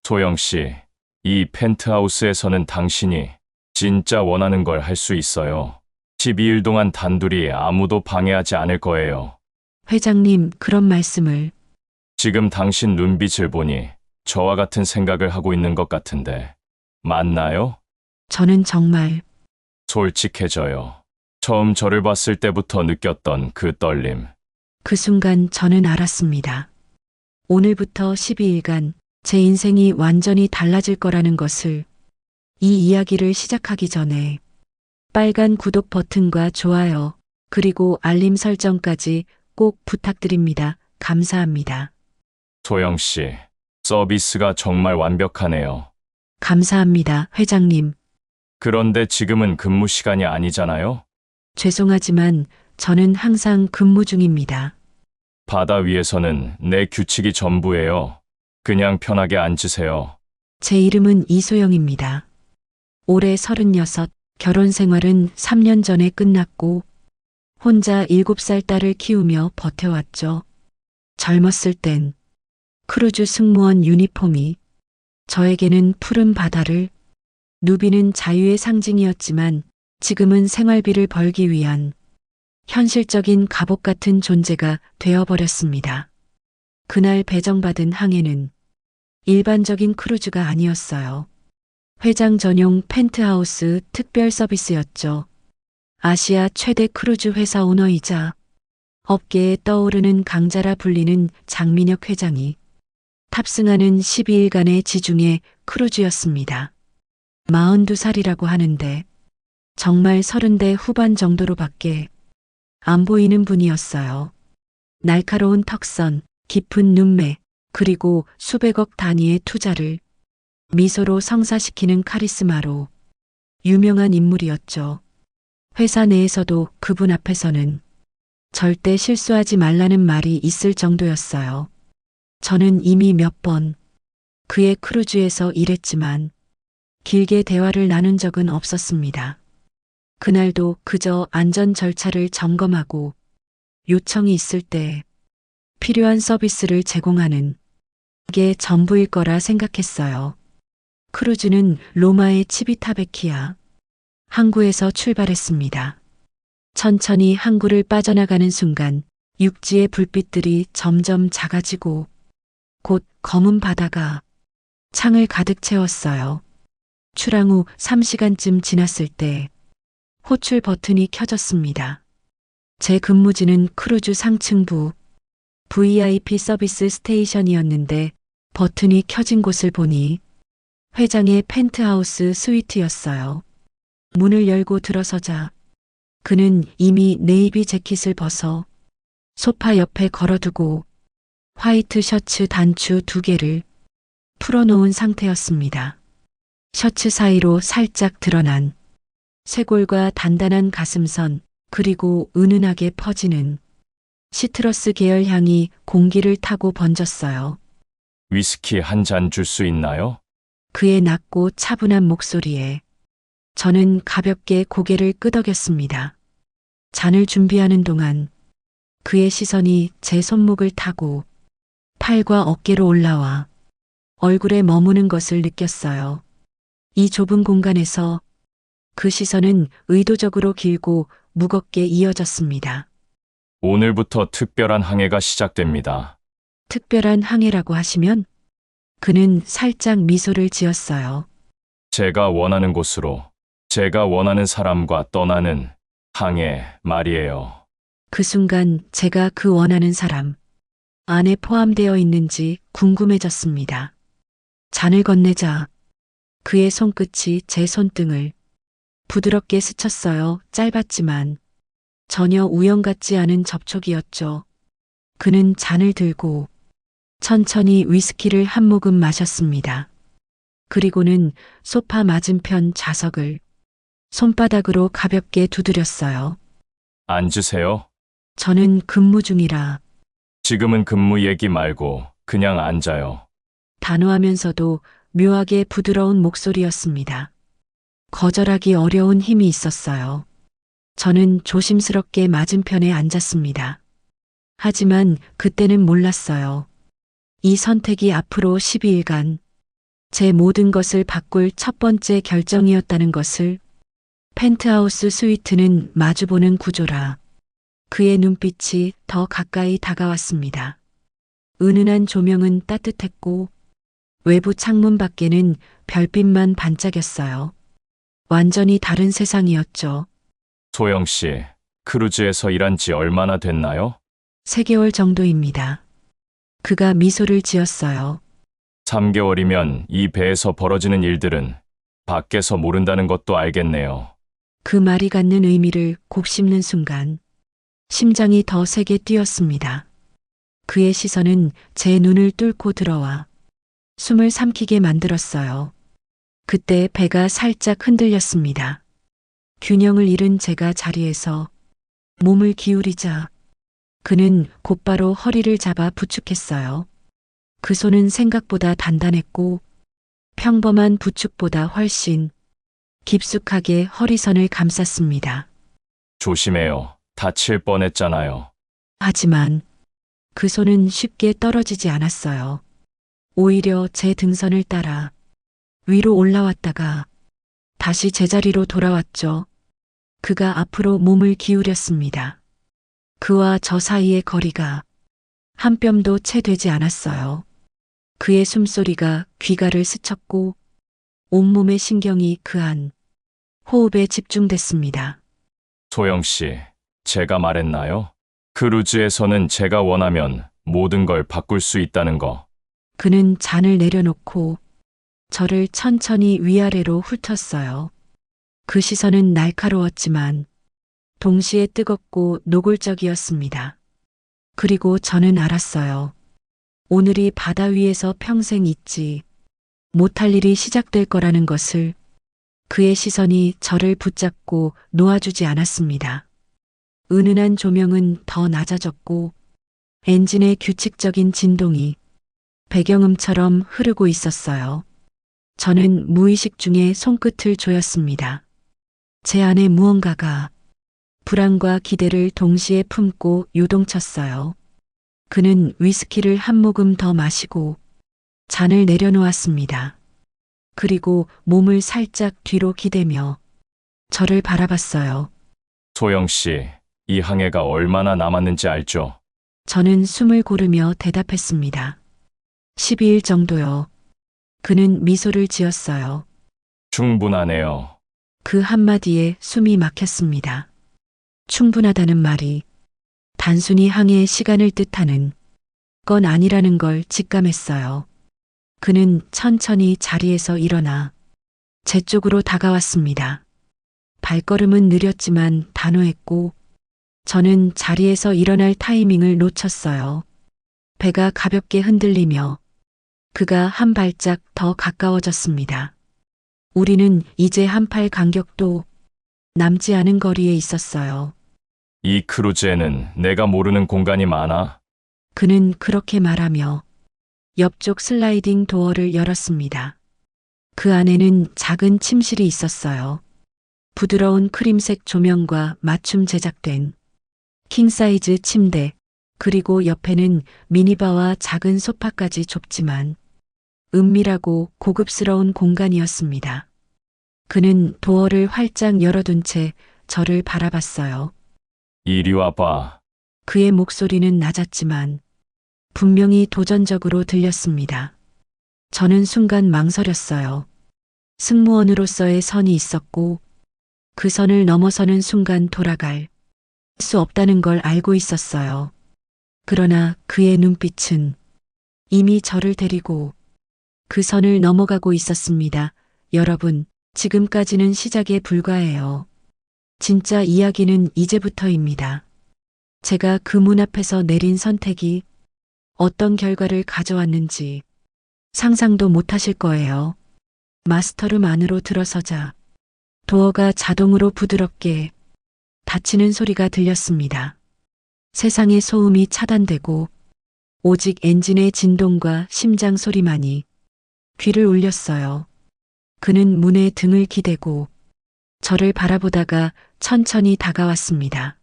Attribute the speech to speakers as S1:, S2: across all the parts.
S1: 소영 씨, 이 펜트하우스에서는 당신이 진짜 원하는 걸 할 수 있어요. 12일 동안 단둘이 아무도 방해하지 않을 거예요.
S2: 회장님, 그런 말씀을.
S1: 지금 당신 눈빛을 보니 저와 같은 생각을 하고 있는 것 같은데, 맞나요?
S2: 저는 정말
S1: 솔직해져요. 처음 저를 봤을 때부터 느꼈던 그 떨림.
S2: 그 순간 저는 알았습니다. 오늘부터 12일간 제 인생이 완전히 달라질 거라는 것을. 이 이야기를 시작하기 전에 빨간 구독 버튼과 좋아요, 그리고 알림 설정까지 꼭 부탁드립니다. 감사합니다.
S1: 소영 씨, 서비스가 정말 완벽하네요.
S2: 감사합니다, 회장님.
S1: 그런데 지금은 근무 시간이 아니잖아요?
S2: 죄송하지만 저는 항상 근무 중입니다.
S1: 바다 위에서는 내 규칙이 전부예요. 그냥 편하게 앉으세요.
S2: 제 이름은 이소영입니다. 올해 36, 결혼 생활은 3년 전에 끝났고 혼자 7살 딸을 키우며 버텨왔죠. 젊었을 땐 크루즈 승무원 유니폼이 저에게는 푸른 바다를, 누비는 자유의 상징이었지만 지금은 생활비를 벌기 위한 현실적인 갑옷 같은 존재가 되어버렸습니다. 그날 배정받은 항해는 일반적인 크루즈가 아니었어요. 회장 전용 펜트하우스 특별 서비스였죠. 아시아 최대 크루즈 회사 오너이자 업계에 떠오르는 강자라 불리는 장민혁 회장이 탑승하는 12일간의 지중해 크루즈였습니다. 42살이라고 하는데 정말 30대 후반 정도로밖에 안 보이는 분이었어요. 날카로운 턱선, 깊은 눈매, 그리고 수백억 단위의 투자를 미소로 성사시키는 카리스마로 유명한 인물이었죠. 회사 내에서도 그분 앞에서는 절대 실수하지 말라는 말이 있을 정도였어요. 저는 이미 몇 번 그의 크루즈에서 일했지만 길게 대화를 나눈 적은 없었습니다. 그날도 그저 안전 절차를 점검하고 요청이 있을 때 필요한 서비스를 제공하는 게 전부일 거라 생각했어요. 크루즈는 로마의 치비타베키아 항구에서 출발했습니다. 천천히 항구를 빠져나가는 순간 육지의 불빛들이 점점 작아지고 곧 검은 바다가 창을 가득 채웠어요. 출항 후 3시간쯤 지났을 때 호출 버튼이 켜졌습니다. 제 근무지는 크루즈 상층부 VIP 서비스 스테이션이었는데 버튼이 켜진 곳을 보니 회장의 펜트하우스 스위트였어요. 문을 열고 들어서자 그는 이미 네이비 재킷을 벗어 소파 옆에 걸어두고 화이트 셔츠 단추 2개를 풀어놓은 상태였습니다. 셔츠 사이로 살짝 드러난 쇄골과 단단한 가슴선, 그리고 은은하게 퍼지는 시트러스 계열 향이 공기를 타고 번졌어요.
S1: 위스키 한 잔 줄 수 있나요?
S2: 그의 낮고 차분한 목소리에 저는 가볍게 고개를 끄덕였습니다. 잔을 준비하는 동안 그의 시선이 제 손목을 타고 팔과 어깨로 올라와 얼굴에 머무는 것을 느꼈어요. 이 좁은 공간에서 그 시선은 의도적으로 길고 무겁게 이어졌습니다.
S1: 오늘부터 특별한 항해가 시작됩니다.
S2: 특별한 항해라고 하시면? 그는 살짝 미소를 지었어요.
S1: 제가 원하는 곳으로, 제가 원하는 사람과 떠나는 항해 말이에요.
S2: 그 순간 제가 그 원하는 사람 안에 포함되어 있는지 궁금해졌습니다. 잔을 건네자 그의 손끝이 제 손등을 부드럽게 스쳤어요. 짧았지만 전혀 우연 같지 않은 접촉이었죠. 그는 잔을 들고 천천히 위스키를 한 모금 마셨습니다. 그리고는 소파 맞은편 좌석을 손바닥으로 가볍게 두드렸어요.
S1: 앉으세요.
S2: 저는 근무 중이라
S1: 지금은 근무 얘기 말고 그냥 앉아요.
S2: 단호하면서도 묘하게 부드러운 목소리였습니다. 거절하기 어려운 힘이 있었어요. 저는 조심스럽게 맞은편에 앉았습니다. 하지만 그때는 몰랐어요. 이 선택이 앞으로 12일간 제 모든 것을 바꿀 첫 번째 결정이었다는 것을. 펜트하우스 스위트는 마주보는 구조라. 그의 눈빛이 더 가까이 다가왔습니다. 은은한 조명은 따뜻했고 외부 창문 밖에는 별빛만 반짝였어요. 완전히 다른 세상이었죠.
S1: 소영 씨, 크루즈에서 일한 지 얼마나 됐나요?
S2: 3개월 정도입니다. 그가 미소를 지었어요.
S1: 3개월이면 이 배에서 벌어지는 일들은 밖에서 모른다는 것도 알겠네요.
S2: 그 말이 갖는 의미를 곱씹는 순간 심장이 더 세게 뛰었습니다. 그의 시선은 제 눈을 뚫고 들어와 숨을 삼키게 만들었어요. 그때 배가 살짝 흔들렸습니다. 균형을 잃은 제가 자리에서 몸을 기울이자 그는 곧바로 허리를 잡아 부축했어요. 그 손은 생각보다 단단했고 평범한 부축보다 훨씬 깊숙하게 허리선을 감쌌습니다.
S1: 조심해요. 다칠 뻔했잖아요.
S2: 하지만 그 손은 쉽게 떨어지지 않았어요. 오히려 제 등선을 따라 위로 올라왔다가 다시 제자리로 돌아왔죠. 그가 앞으로 몸을 기울였습니다. 그와 저 사이의 거리가 한 뼘도 채 되지 않았어요. 그의 숨소리가 귀가를 스쳤고 온몸의 신경이 그한 호흡에 집중됐습니다.
S1: 소영 씨, 제가 말했나요? 크루즈에서는 제가 원하면 모든 걸 바꿀 수 있다는 거.
S2: 그는 잔을 내려놓고 저를 천천히 위아래로 훑었어요. 그 시선은 날카로웠지만 동시에 뜨겁고 노골적이었습니다. 그리고 저는 알았어요. 오늘이 바다 위에서 평생 잊지 못할 일이 시작될 거라는 것을. 그의 시선이 저를 붙잡고 놓아주지 않았습니다. 은은한 조명은 더 낮아졌고 엔진의 규칙적인 진동이 배경음처럼 흐르고 있었어요. 저는 무의식 중에 손끝을 조였습니다. 제 안에 무언가가 불안과 기대를 동시에 품고 요동쳤어요. 그는 위스키를 한 모금 더 마시고 잔을 내려놓았습니다. 그리고 몸을 살짝 뒤로 기대며 저를 바라봤어요.
S1: 소영 씨, 이 항해가 얼마나 남았는지 알죠?
S2: 저는 숨을 고르며 대답했습니다. 12일 정도요. 그는 미소를 지었어요.
S1: 충분하네요.
S2: 그 한마디에 숨이 막혔습니다. 충분하다는 말이 단순히 항해의 시간을 뜻하는 건 아니라는 걸 직감했어요. 그는 천천히 자리에서 일어나 제 쪽으로 다가왔습니다. 발걸음은 느렸지만 단호했고 저는 자리에서 일어날 타이밍을 놓쳤어요. 배가 가볍게 흔들리며 그가 한 발짝 더 가까워졌습니다. 우리는 이제 한 팔 간격도 남지 않은 거리에 있었어요.
S1: 이 크루즈에는 내가 모르는 공간이 많아.
S2: 그는 그렇게 말하며 옆쪽 슬라이딩 도어를 열었습니다. 그 안에는 작은 침실이 있었어요. 부드러운 크림색 조명과 맞춤 제작된 킹사이즈 침대, 그리고 옆에는 미니바와 작은 소파까지 좁지만 은밀하고 고급스러운 공간이었습니다. 그는 도어를 활짝 열어둔 채 저를 바라봤어요.
S1: 이리 와봐.
S2: 그의 목소리는 낮았지만 분명히 도전적으로 들렸습니다. 저는 순간 망설였어요. 승무원으로서의 선이 있었고 그 선을 넘어서는 순간 돌아갈 수 없다는 걸 알고 있었어요. 그러나 그의 눈빛은 이미 저를 데리고 그 선을 넘어가고 있었습니다. 여러분, 지금까지는 시작에 불과해요. 진짜 이야기는 이제부터입니다. 제가 그 문 앞에서 내린 선택이 어떤 결과를 가져왔는지 상상도 못하실 거예요. 마스터룸 안으로 들어서자 도어가 자동으로 부드럽게 닫히는 소리가 들렸습니다. 세상의 소음이 차단되고 오직 엔진의 진동과 심장 소리만이 귀를 울렸어요. 그는 문에 등을 기대고 저를 바라보다가 천천히 다가왔습니다.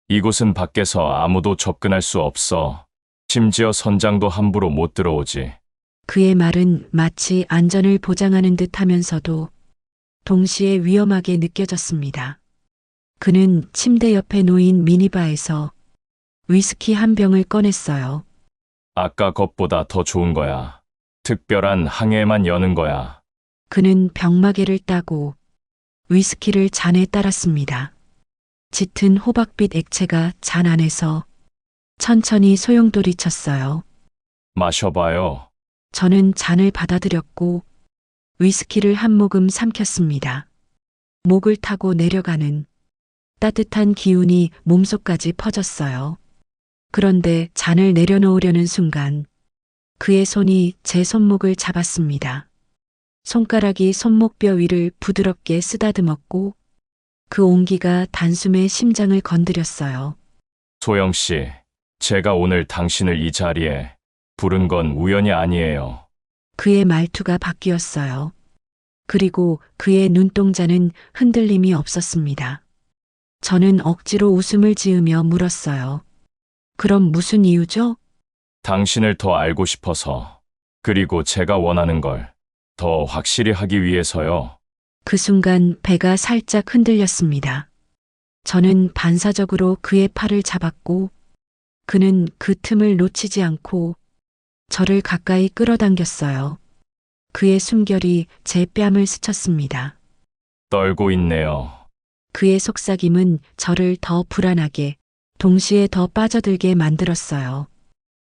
S1: 이곳은 밖에서 아무도 접근할 수 없어. 심지어 선장도 함부로 못 들어오지.
S2: 그의 말은 마치 안전을 보장하는 듯 하면서도 동시에 위험하게 느껴졌습니다. 그는 침대 옆에 놓인 미니바에서 위스키 한 병을 꺼냈어요.
S1: 아까 것보다 더 좋은 거야. 특별한 항해에만 여는 거야.
S2: 그는 병마개를 따고 위스키를 잔에 따랐습니다. 짙은 호박빛 액체가 잔 안에서 천천히 소용돌이쳤어요.
S1: 마셔봐요.
S2: 저는 잔을 받아들였고 위스키를 한 모금 삼켰습니다. 목을 타고 내려가는 따뜻한 기운이 몸속까지 퍼졌어요. 그런데 잔을 내려놓으려는 순간 그의 손이 제 손목을 잡았습니다. 손가락이 손목뼈 위를 부드럽게 쓰다듬었고 그 온기가 단숨에 심장을 건드렸어요.
S1: 소영 씨, 제가 오늘 당신을 이 자리에 부른 건 우연이 아니에요.
S2: 그의 말투가 바뀌었어요. 그리고 그의 눈동자는 흔들림이 없었습니다. 저는 억지로 웃음을 지으며 물었어요. 그럼 무슨 이유죠?
S1: 당신을 더 알고 싶어서. 그리고 제가 원하는 걸 더 확실히 하기 위해서요.
S2: 그 순간 배가 살짝 흔들렸습니다. 저는 반사적으로 그의 팔을 잡았고 그는 그 틈을 놓치지 않고 저를 가까이 끌어당겼어요. 그의 숨결이 제 뺨을 스쳤습니다.
S1: 떨고 있네요.
S2: 그의 속삭임은 저를 더 불안하게 동시에 더 빠져들게 만들었어요.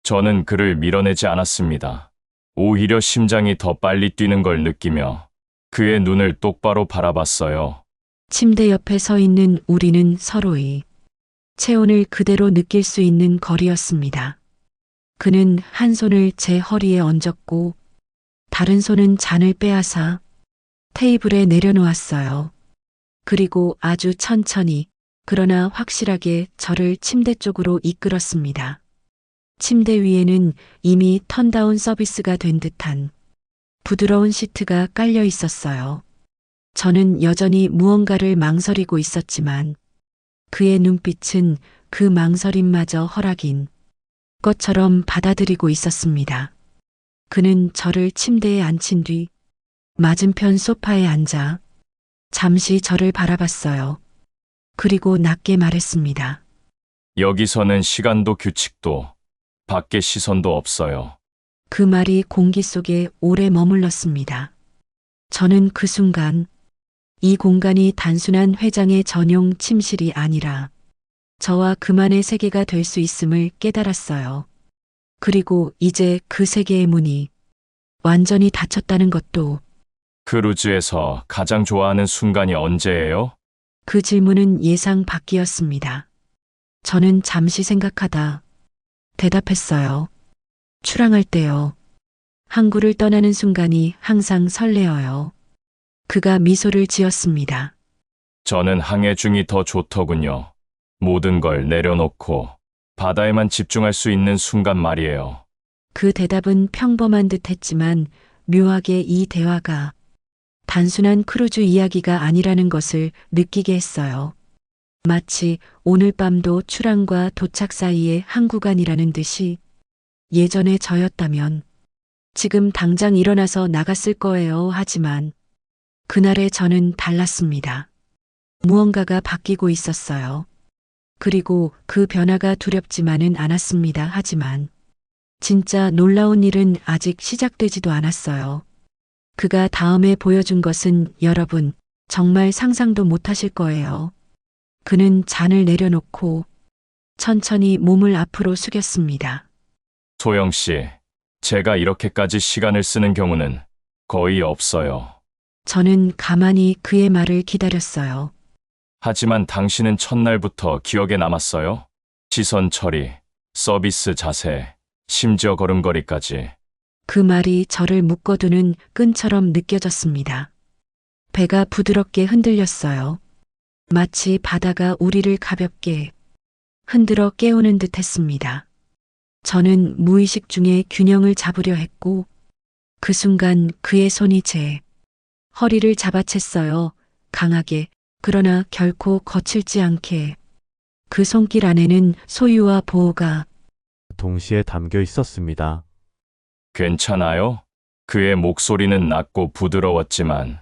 S1: 저는 그를 밀어내지 않았습니다. 오히려 심장이 더 빨리 뛰는 걸 느끼며 그의 눈을 똑바로 바라봤어요.
S2: 침대 옆에 서 있는 우리는 서로의 체온을 그대로 느낄 수 있는 거리였습니다. 그는 한 손을 제 허리에 얹었고 다른 손은 잔을 빼앗아 테이블에 내려놓았어요. 그리고 아주 천천히 그러나 확실하게 저를 침대 쪽으로 이끌었습니다. 침대 위에는 이미 턴다운 서비스가 된 듯한 부드러운 시트가 깔려 있었어요. 저는 여전히 무언가를 망설이고 있었지만 그의 눈빛은 그 망설임마저 허락인 것처럼 받아들이고 있었습니다. 그는 저를 침대에 앉힌 뒤 맞은편 소파에 앉아 잠시 저를 바라봤어요. 그리고 낮게 말했습니다.
S1: 여기서는 시간도 규칙도 밖에 시선도 없어요.
S2: 그 말이 공기 속에 오래 머물렀습니다. 저는 그 순간 이 공간이 단순한 회장의 전용 침실이 아니라 저와 그만의 세계가 될 수 있음을 깨달았어요. 그리고 이제 그 세계의 문이 완전히 닫혔다는 것도.
S1: 크루즈에서 가장 좋아하는 순간이 언제예요?
S2: 그 질문은 예상 밖이었습니다. 저는 잠시 생각하다 대답했어요. 출항할 때요. 항구를 떠나는 순간이 항상 설레어요. 그가 미소를 지었습니다.
S1: 저는 항해 중이 더 좋더군요. 모든 걸 내려놓고 바다에만 집중할 수 있는 순간 말이에요.
S2: 그 대답은 평범한 듯 했지만 묘하게 이 대화가 단순한 크루즈 이야기가 아니라는 것을 느끼게 했어요. 마치 오늘 밤도 출항과 도착 사이에 한 구간이라는 듯이 예전에 저였다면 지금 당장 일어나서 나갔을 거예요. 하지만 그날의 저는 달랐습니다. 무언가가 바뀌고 있었어요. 그리고 그 변화가 두렵지만은 않았습니다. 하지만 진짜 놀라운 일은 아직 시작되지도 않았어요. 그가 다음에 보여준 것은 여러분 정말 상상도 못하실 거예요. 그는 잔을 내려놓고 천천히 몸을 앞으로 숙였습니다.
S1: 소영 씨, 제가 이렇게까지 시간을 쓰는 경우는 거의 없어요.
S2: 저는 가만히 그의 말을 기다렸어요.
S1: 하지만 당신은 첫날부터 기억에 남았어요? 시선 처리, 서비스 자세, 심지어 걸음걸이까지.
S2: 그 말이 저를 묶어두는 끈처럼 느껴졌습니다. 배가 부드럽게 흔들렸어요. 마치 바다가 우리를 가볍게 흔들어 깨우는 듯 했습니다. 저는 무의식 중에 균형을 잡으려 했고 그 순간 그의 손이 제 허리를 잡아챘어요. 강하게, 그러나 결코 거칠지 않게. 그 손길 안에는 소유와 보호가
S3: 동시에 담겨 있었습니다.
S1: 괜찮아요? 그의 목소리는 낮고 부드러웠지만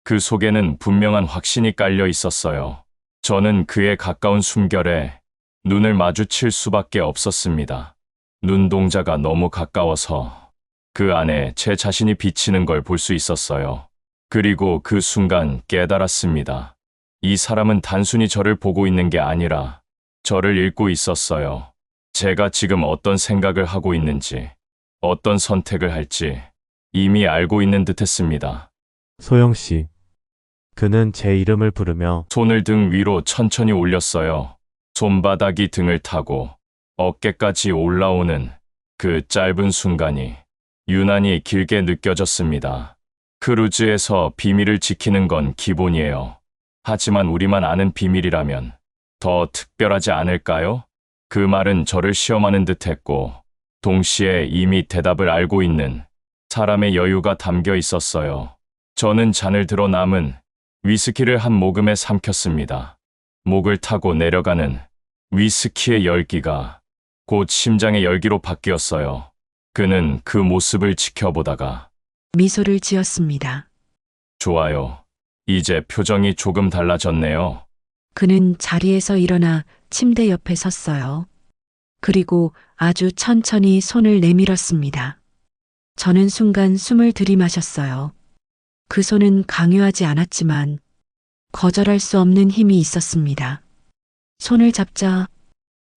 S1: 그 속에는 분명한 확신이 깔려 있었어요. 저는 그의 가까운 숨결에 눈을 마주칠 수밖에 없었습니다. 눈동자가 너무 가까워서 그 안에 제 자신이 비치는 걸 볼 수 있었어요. 그리고 그 순간 깨달았습니다. 이 사람은 단순히 저를 보고 있는 게 아니라 저를 읽고 있었어요. 제가 지금 어떤 생각을 하고 있는지, 어떤 선택을 할지 이미 알고 있는 듯 했습니다.
S3: 소영 씨. 그는 제 이름을 부르며
S1: 손을 등 위로 천천히 올렸어요. 손바닥이 등을 타고 어깨까지 올라오는 그 짧은 순간이 유난히 길게 느껴졌습니다. 크루즈에서 비밀을 지키는 건 기본이에요. 하지만 우리만 아는 비밀이라면 더 특별하지 않을까요? 그 말은 저를 시험하는 듯 했고, 동시에 이미 대답을 알고 있는 사람의 여유가 담겨 있었어요. 저는 잔을 들어 남은 위스키를 한 모금에 삼켰습니다. 목을 타고 내려가는 위스키의 열기가 곧 심장의 열기로 바뀌었어요. 그는 그 모습을 지켜보다가
S2: 미소를 지었습니다.
S1: 좋아요. 이제 표정이 조금 달라졌네요.
S2: 그는 자리에서 일어나 침대 옆에 섰어요. 그리고 아주 천천히 손을 내밀었습니다. 저는 순간 숨을 들이마셨어요. 그 손은 강요하지 않았지만 거절할 수 없는 힘이 있었습니다. 손을 잡자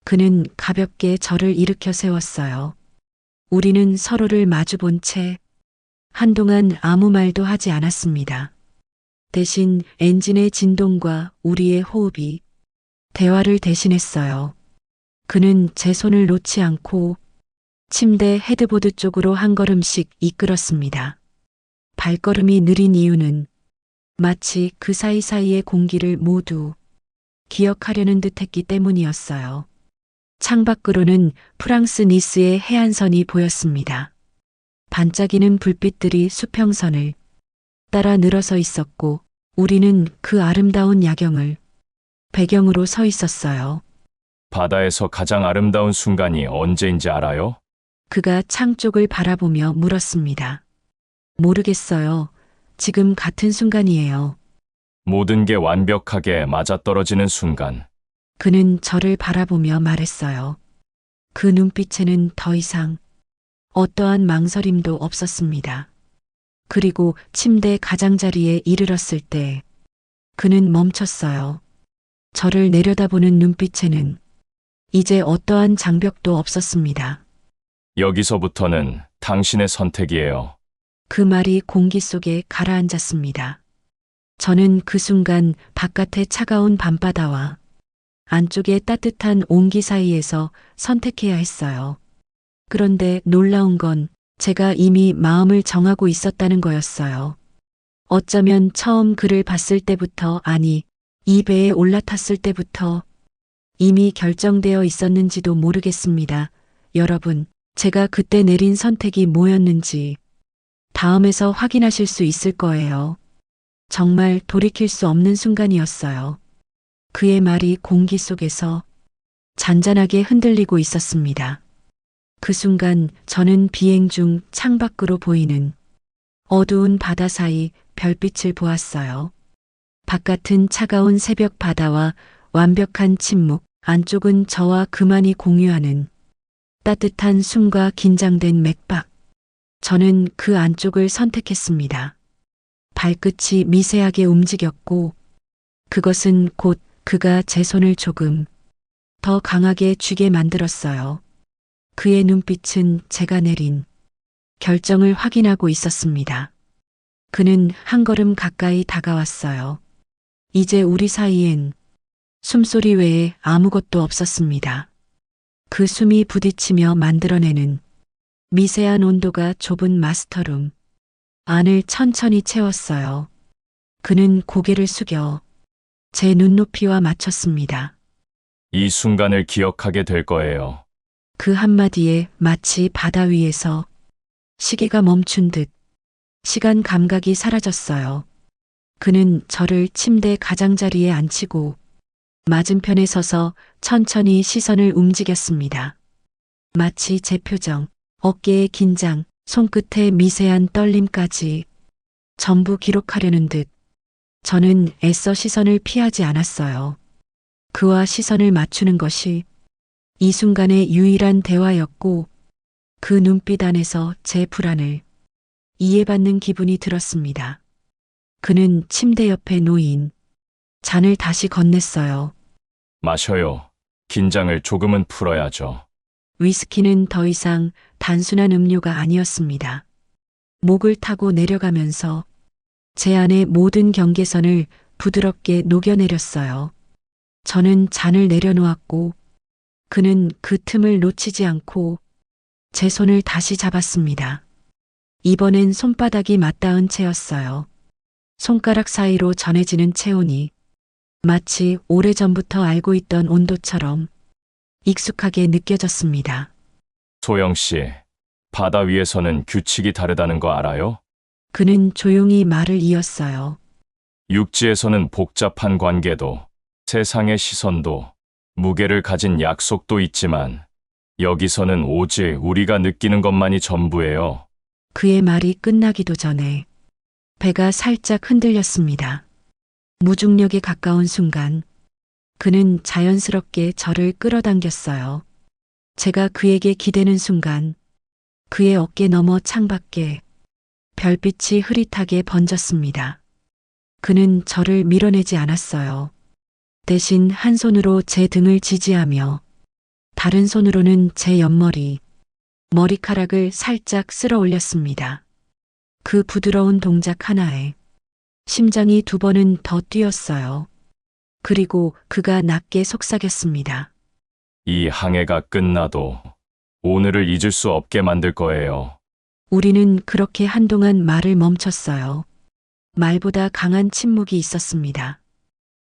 S2: 그는 가볍게 저를 일으켜 세웠어요. 우리는 서로를 마주본 채 한동안 아무 말도 하지 않았습니다. 대신 엔진의 진동과 우리의 호흡이 대화를 대신했어요. 그는 제 손을 놓지 않고 침대 헤드보드 쪽으로 한 걸음씩 이끌었습니다. 발걸음이 느린 이유는 마치 그 사이사이의 공기를 모두 기억하려는 듯 했기 때문이었어요. 창밖으로는 프랑스 니스의 해안선이 보였습니다. 반짝이는 불빛들이 수평선을 따라 늘어서 있었고 우리는 그 아름다운 야경을 배경으로 서 있었어요.
S1: 바다에서 가장 아름다운 순간이 언제인지 알아요?
S2: 그가 창 쪽을 바라보며 물었습니다. 모르겠어요. 지금 같은 순간이에요.
S1: 모든 게 완벽하게 맞아떨어지는 순간.
S2: 그는 저를 바라보며 말했어요. 그 눈빛에는 더 이상 어떠한 망설임도 없었습니다. 그리고 침대 가장자리에 이르렀을 때 그는 멈췄어요. 저를 내려다보는 눈빛에는 이제 어떠한 장벽도 없었습니다.
S1: 여기서부터는 당신의 선택이에요.
S2: 그 말이 공기 속에 가라앉았습니다. 저는 그 순간 바깥의 차가운 밤바다와 안쪽의 따뜻한 온기 사이에서 선택해야 했어요. 그런데 놀라운 건 제가 이미 마음을 정하고 있었다는 거였어요. 어쩌면 처음 그를 봤을 때부터, 아니, 이 배에 올라탔을 때부터 이미 결정되어 있었는지도 모르겠습니다. 여러분, 제가 그때 내린 선택이 뭐였는지 다음에서 확인하실 수 있을 거예요. 정말 돌이킬 수 없는 순간이었어요. 그의 말이 공기 속에서 잔잔하게 흔들리고 있었습니다. 그 순간 저는 비행 중 창밖으로 보이는 어두운 바다 사이 별빛을 보았어요. 바깥은 차가운 새벽 바다와 완벽한 침묵, 안쪽은 저와 그만이 공유하는 따뜻한 숨과 긴장된 맥박. 저는 그 안쪽을 선택했습니다. 발끝이 미세하게 움직였고 그것은 곧 그가 제 손을 조금 더 강하게 쥐게 만들었어요. 그의 눈빛은 제가 내린 결정을 확인하고 있었습니다. 그는 한 걸음 가까이 다가왔어요. 이제 우리 사이엔 숨소리 외에 아무것도 없었습니다. 그 숨이 부딪히며 만들어내는 미세한 온도가 좁은 마스터룸 안을 천천히 채웠어요. 그는 고개를 숙여 제 눈높이와 맞췄습니다.
S1: 이 순간을 기억하게 될 거예요.
S2: 그 한마디에 마치 바다 위에서 시계가 멈춘 듯 시간 감각이 사라졌어요. 그는 저를 침대 가장자리에 앉히고 맞은편에 서서 천천히 시선을 움직였습니다. 마치 제 표정, 어깨의 긴장, 손끝에 미세한 떨림까지 전부 기록하려는 듯 저는 애써 시선을 피하지 않았어요. 그와 시선을 맞추는 것이 이 순간의 유일한 대화였고 그 눈빛 안에서 제 불안을 이해받는 기분이 들었습니다. 그는 침대 옆에 놓인 잔을 다시 건넸어요.
S1: 마셔요. 긴장을 조금은 풀어야죠.
S2: 위스키는 더 이상 단순한 음료가 아니었습니다. 목을 타고 내려가면서 제 안의 모든 경계선을 부드럽게 녹여내렸어요. 저는 잔을 내려놓았고 그는 그 틈을 놓치지 않고 제 손을 다시 잡았습니다. 이번엔 손바닥이 맞닿은 채였어요. 손가락 사이로 전해지는 체온이 마치 오래전부터 알고 있던 온도처럼 익숙하게 느껴졌습니다.
S1: 소영 씨, 바다 위에서는 규칙이 다르다는 거 알아요?
S2: 그는 조용히 말을 이었어요.
S1: 육지에서는 복잡한 관계도, 세상의 시선도, 무게를 가진 약속도 있지만, 여기서는 오직 우리가 느끼는 것만이 전부예요.
S2: 그의 말이 끝나기도 전에 배가 살짝 흔들렸습니다. 무중력에 가까운 순간 그는 자연스럽게 저를 끌어당겼어요. 제가 그에게 기대는 순간 그의 어깨 너머 창밖에 별빛이 흐릿하게 번졌습니다. 그는 저를 밀어내지 않았어요. 대신 한 손으로 제 등을 지지하며 다른 손으로는 제 옆머리, 머리카락을 살짝 쓸어 올렸습니다. 그 부드러운 동작 하나에 심장이 2번은 더 뛰었어요. 그리고 그가 낮게 속삭였습니다.
S1: 이 항해가 끝나도 오늘을 잊을 수 없게 만들 거예요.
S2: 우리는 그렇게 한동안 말을 멈췄어요. 말보다 강한 침묵이 있었습니다.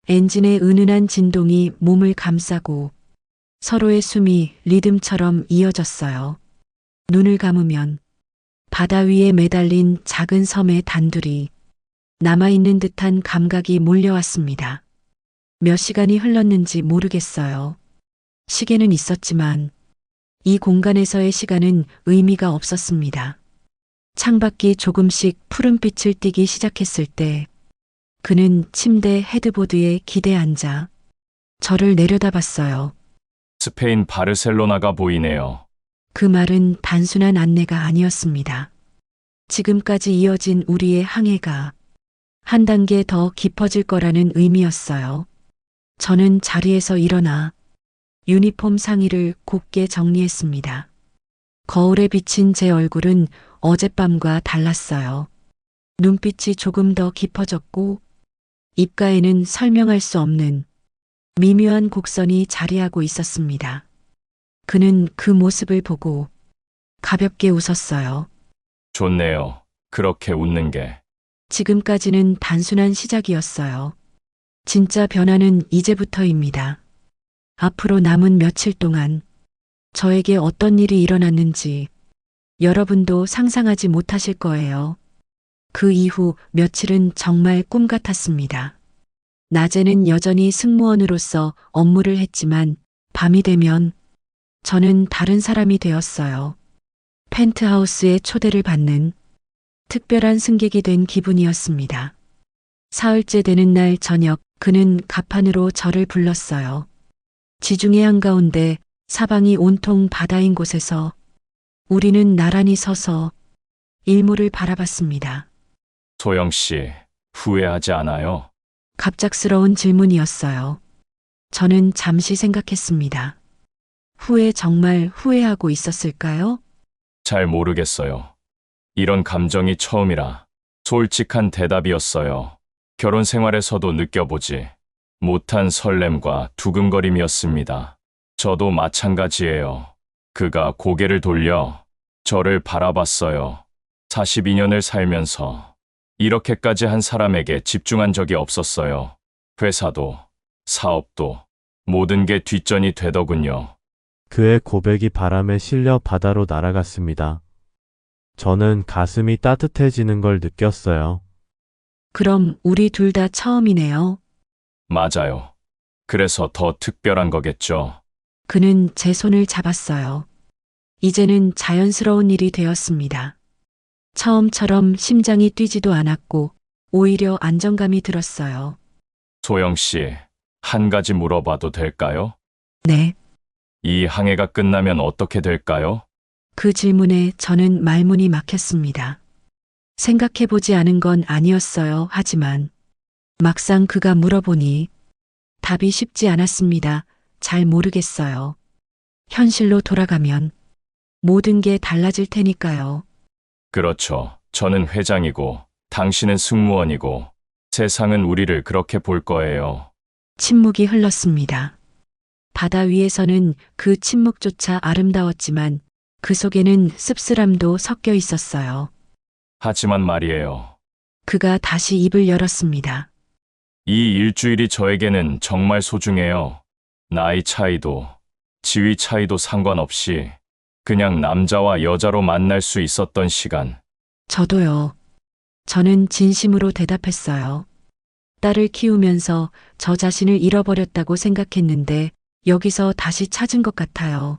S2: 엔진의 은은한 진동이 몸을 감싸고 서로의 숨이 리듬처럼 이어졌어요. 눈을 감으면 바다 위에 매달린 작은 섬의 단둘이 남아있는 듯한 감각이 몰려왔습니다. 몇 시간이 흘렀는지 모르겠어요. 시계는 있었지만 이 공간에서의 시간은 의미가 없었습니다. 창밖이 조금씩 푸른빛을 띠기 시작했을 때 그는 침대 헤드보드에 기대 앉아 저를 내려다봤어요.
S1: 스페인 바르셀로나가 보이네요.
S2: 그 말은 단순한 안내가 아니었습니다. 지금까지 이어진 우리의 항해가 한 단계 더 깊어질 거라는 의미였어요. 저는 자리에서 일어나 유니폼 상의를 곱게 정리했습니다. 거울에 비친 제 얼굴은 어젯밤과 달랐어요. 눈빛이 조금 더 깊어졌고 입가에는 설명할 수 없는 미묘한 곡선이 자리하고 있었습니다. 그는 그 모습을 보고 가볍게 웃었어요.
S1: 좋네요. 그렇게 웃는 게.
S2: 지금까지는 단순한 시작이었어요. 진짜 변화는 이제부터입니다. 앞으로 남은 며칠 동안 저에게 어떤 일이 일어났는지 여러분도 상상하지 못하실 거예요. 그 이후 며칠은 정말 꿈 같았습니다. 낮에는 여전히 승무원으로서 업무를 했지만 밤이 되면 저는 다른 사람이 되었어요. 펜트하우스의 초대를 받는 특별한 승객이 된 기분이었습니다. 사흘째 되는 날 저녁 그는 갑판으로 저를 불렀어요. 지중해 한가운데 사방이 온통 바다인 곳에서 우리는 나란히 서서 일몰을 바라봤습니다.
S1: 소영 씨, 후회하지 않아요?
S2: 갑작스러운 질문이었어요. 저는 잠시 생각했습니다. 정말 후회하고 있었을까요?
S1: 잘 모르겠어요. 이런 감정이 처음이라 솔직한 대답이었어요. 결혼 생활에서도 느껴보지 못한 설렘과 두근거림이었습니다. 저도 마찬가지예요. 그가 고개를 돌려 저를 바라봤어요. 42년을 살면서 이렇게까지 한 사람에게 집중한 적이 없었어요. 회사도, 사업도, 모든 게 뒷전이 되더군요.
S3: 그의 고백이 바람에 실려 바다로 날아갔습니다. 저는 가슴이 따뜻해지는 걸 느꼈어요.
S2: 그럼 우리 둘 다 처음이네요.
S1: 맞아요. 그래서 더 특별한 거겠죠.
S2: 그는 제 손을 잡았어요. 이제는 자연스러운 일이 되었습니다. 처음처럼 심장이 뛰지도 않았고 오히려 안정감이 들었어요.
S1: 소영 씨, 한 가지 물어봐도 될까요?
S2: 네.
S1: 이 항해가 끝나면 어떻게 될까요?
S2: 그 질문에 저는 말문이 막혔습니다. 생각해보지 않은 건 아니었어요. 하지만 막상 그가 물어보니 답이 쉽지 않았습니다. 잘 모르겠어요. 현실로 돌아가면 모든 게 달라질 테니까요.
S1: 그렇죠. 저는 회장이고, 당신은 승무원이고, 세상은 우리를 그렇게 볼 거예요.
S2: 침묵이 흘렀습니다. 바다 위에서는 그 침묵조차 아름다웠지만 그 속에는 씁쓸함도 섞여 있었어요.
S1: 하지만 말이에요.
S2: 그가 다시 입을 열었습니다.
S1: 이 일주일이 저에게는 정말 소중해요. 나이 차이도, 지위 차이도 상관없이 그냥 남자와 여자로 만날 수 있었던 시간.
S2: 저도요. 저는 진심으로 대답했어요. 딸을 키우면서 저 자신을 잃어버렸다고 생각했는데 여기서 다시 찾은 것 같아요.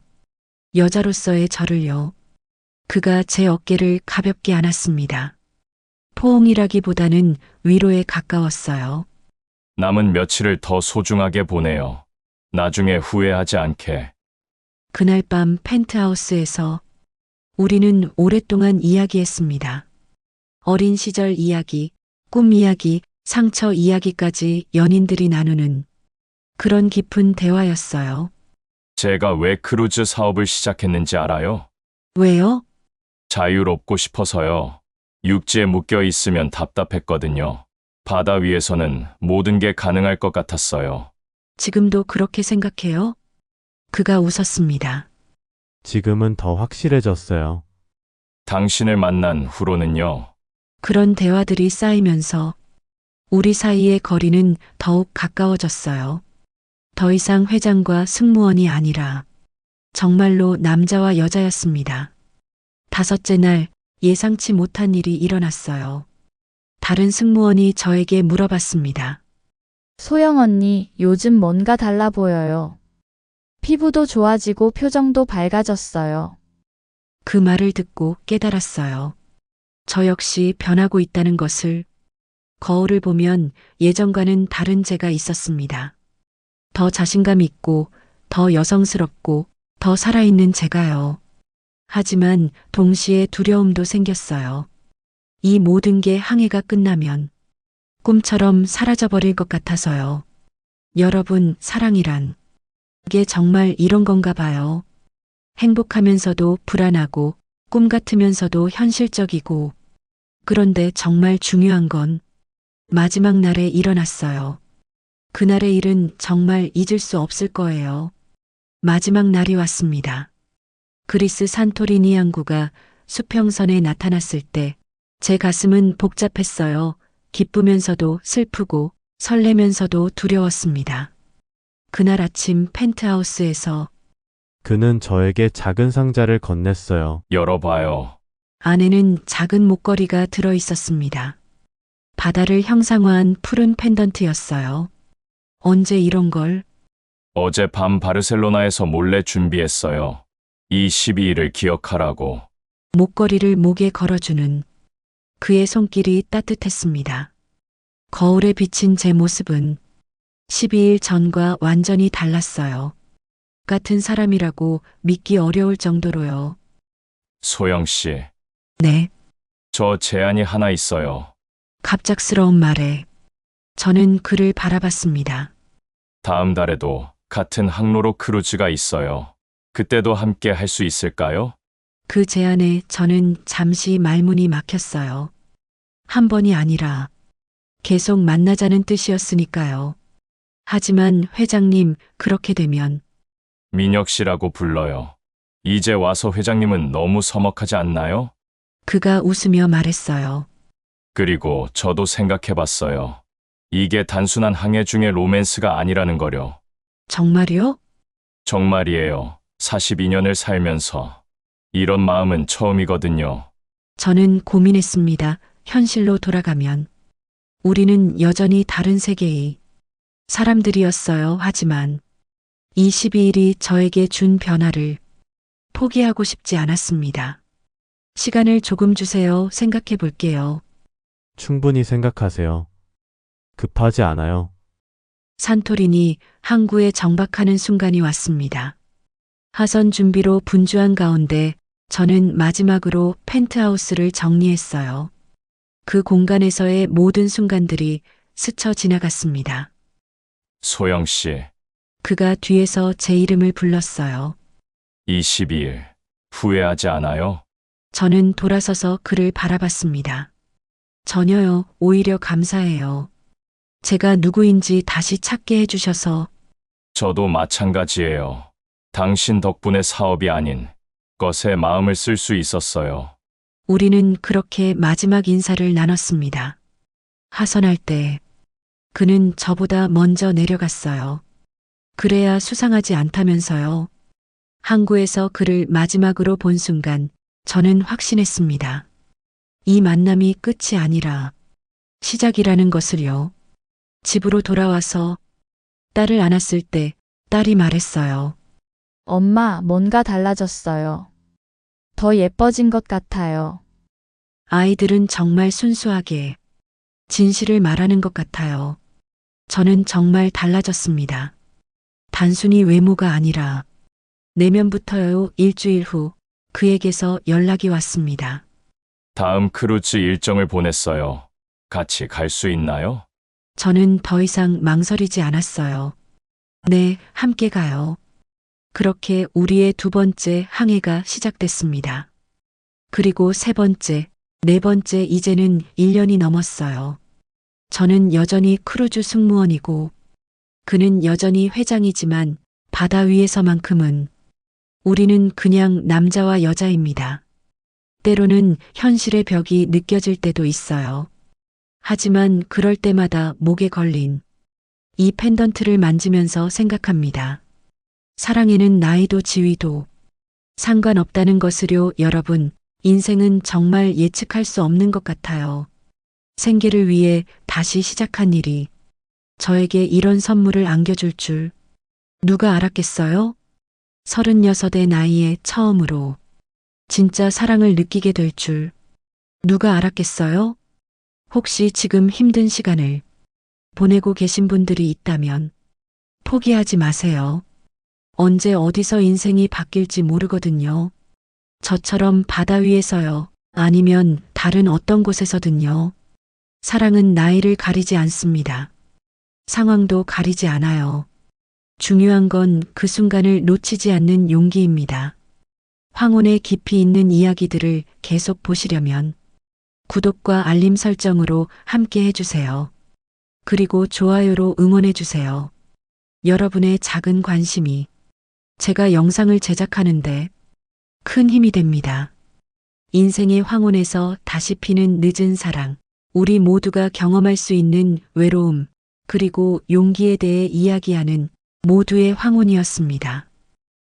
S2: 여자로서의 저를요. 그가 제 어깨를 가볍게 안았습니다. 포옹이라기보다는 위로에 가까웠어요.
S1: 남은 며칠을 더 소중하게 보내요. 나중에 후회하지 않게.
S2: 그날 밤 펜트하우스에서 우리는 오랫동안 이야기했습니다. 어린 시절 이야기, 꿈 이야기, 상처 이야기까지 연인들이 나누는 그런 깊은 대화였어요.
S1: 제가 왜 크루즈 사업을 시작했는지 알아요?
S2: 왜요?
S1: 자유롭고 싶어서요. 육지에 묶여 있으면 답답했거든요. 바다 위에서는 모든 게 가능할 것 같았어요.
S2: 지금도 그렇게 생각해요? 그가 웃었습니다.
S3: 지금은 더 확실해졌어요.
S1: 당신을 만난 후로는요.
S2: 그런 대화들이 쌓이면서 우리 사이의 거리는 더욱 가까워졌어요. 더 이상 회장과 승무원이 아니라 정말로 남자와 여자였습니다. 다섯째 날 예상치 못한 일이 일어났어요. 다른 승무원이 저에게 물어봤습니다.
S4: 소영 언니, 요즘 뭔가 달라 보여요. 피부도 좋아지고 표정도 밝아졌어요.
S2: 그 말을 듣고 깨달았어요. 저 역시 변하고 있다는 것을. 거울을 보면 예전과는 다른 제가 있었습니다. 더 자신감 있고, 더 여성스럽고, 더 살아있는 제가요. 하지만 동시에 두려움도 생겼어요. 이 모든 게 항해가 끝나면 꿈처럼 사라져버릴 것 같아서요. 여러분, 사랑이란 이게 정말 이런 건가 봐요. 행복하면서도 불안하고 꿈 같으면서도 현실적이고 그런데 정말 중요한 건 마지막 날에 일어났어요. 그날의 일은 정말 잊을 수 없을 거예요. 마지막 날이 왔습니다. 그리스 산토리니 항구가 수평선에 나타났을 때 제 가슴은 복잡했어요. 기쁘면서도 슬프고 설레면서도 두려웠습니다. 그날 아침 펜트하우스에서
S3: 그는 저에게 작은 상자를 건넸어요.
S1: 열어봐요.
S2: 안에는 작은 목걸이가 들어 있었습니다. 바다를 형상화한 푸른 펜던트였어요. 언제 이런 걸?
S1: 어제 밤 바르셀로나에서 몰래 준비했어요. 이 12일을 기억하라고.
S2: 목걸이를 목에 걸어주는 그의 손길이 따뜻했습니다. 거울에 비친 제 모습은 12일 전과 완전히 달랐어요. 같은 사람이라고 믿기 어려울 정도로요.
S1: 소영 씨,
S2: 네,
S1: 저 제안이 하나 있어요.
S2: 갑작스러운 말에 저는 그를 바라봤습니다.
S1: 다음 달에도 같은 항로로 크루즈가 있어요. 그때도 함께 할 수 있을까요?
S2: 그 제안에 저는 잠시 말문이 막혔어요. 한 번이 아니라 계속 만나자는 뜻이었으니까요. 하지만 회장님, 그렇게 되면
S1: 민혁 씨라고 불러요. 이제 와서 회장님은 너무 서먹하지 않나요?
S2: 그가 웃으며 말했어요.
S1: 그리고 저도 생각해봤어요. 이게 단순한 항해 중의 로맨스가 아니라는 거요.
S2: 정말요?
S1: 정말이에요. 42년을 살면서 이런 마음은 처음이거든요.
S2: 저는 고민했습니다. 현실로 돌아가면 우리는 여전히 다른 세계의 사람들이었어요. 하지만 이 12일이 저에게 준 변화를 포기하고 싶지 않았습니다. 시간을 조금 주세요. 생각해 볼게요.
S3: 충분히 생각하세요. 급하지 않아요.
S2: 산토리니 항구에 정박하는 순간이 왔습니다. 하선 준비로 분주한 가운데 저는 마지막으로 펜트하우스를 정리했어요. 그 공간에서의 모든 순간들이 스쳐 지나갔습니다.
S1: 소영 씨,
S2: 그가 뒤에서 제 이름을 불렀어요.
S1: 22일. 후회하지 않아요?
S2: 저는 돌아서서 그를 바라봤습니다. 전혀요, 오히려 감사해요. 제가 누구인지 다시 찾게 해주셔서
S1: 저도 마찬가지예요. 당신 덕분에 사업이 아닌 것에 마음을 쓸 수 있었어요.
S2: 우리는 그렇게 마지막 인사를 나눴습니다. 하선할 때 그는 저보다 먼저 내려갔어요. 그래야 수상하지 않다면서요. 항구에서 그를 마지막으로 본 순간 저는 확신했습니다. 이 만남이 끝이 아니라 시작이라는 것을요. 집으로 돌아와서 딸을 안았을 때 딸이 말했어요.
S4: 엄마, 뭔가 달라졌어요. 더 예뻐진 것 같아요.
S2: 아이들은 정말 순수하게 진실을 말하는 것 같아요. 저는 정말 달라졌습니다. 단순히 외모가 아니라 내면부터요. 일주일 후 그에게서 연락이 왔습니다.
S1: 다음 크루즈 일정을 보냈어요. 같이 갈 수 있나요?
S2: 저는 더 이상 망설이지 않았어요. 네, 함께 가요. 그렇게 우리의 두 번째 항해가 시작됐습니다. 그리고 세 번째, 네 번째, 이제는 1년이 넘었어요. 저는 여전히 크루즈 승무원이고 그는 여전히 회장이지만 바다 위에서만큼은 우리는 그냥 남자와 여자입니다. 때로는 현실의 벽이 느껴질 때도 있어요. 하지만 그럴 때마다 목에 걸린 이 펜던트를 만지면서 생각합니다. 사랑에는 나이도 지위도 상관없다는 것을요. 여러분, 인생은 정말 예측할 수 없는 것 같아요. 생계를 위해 다시 시작한 일이 저에게 이런 선물을 안겨줄 줄 누가 알았겠어요? 36의 나이에 처음으로 진짜 사랑을 느끼게 될 줄 누가 알았겠어요? 혹시 지금 힘든 시간을 보내고 계신 분들이 있다면 포기하지 마세요. 언제 어디서 인생이 바뀔지 모르거든요. 저처럼 바다 위에서요. 아니면 다른 어떤 곳에서든요. 사랑은 나이를 가리지 않습니다. 상황도 가리지 않아요. 중요한 건 그 순간을 놓치지 않는 용기입니다. 황혼의 깊이 있는 이야기들을 계속 보시려면 구독과 알림 설정으로 함께 해주세요. 그리고 좋아요로 응원해주세요. 여러분의 작은 관심이 제가 영상을 제작하는데 큰 힘이 됩니다. 인생의 황혼에서 다시 피는 늦은 사랑, 우리 모두가 경험할 수 있는 외로움, 그리고 용기에 대해 이야기하는 모두의 황혼이었습니다.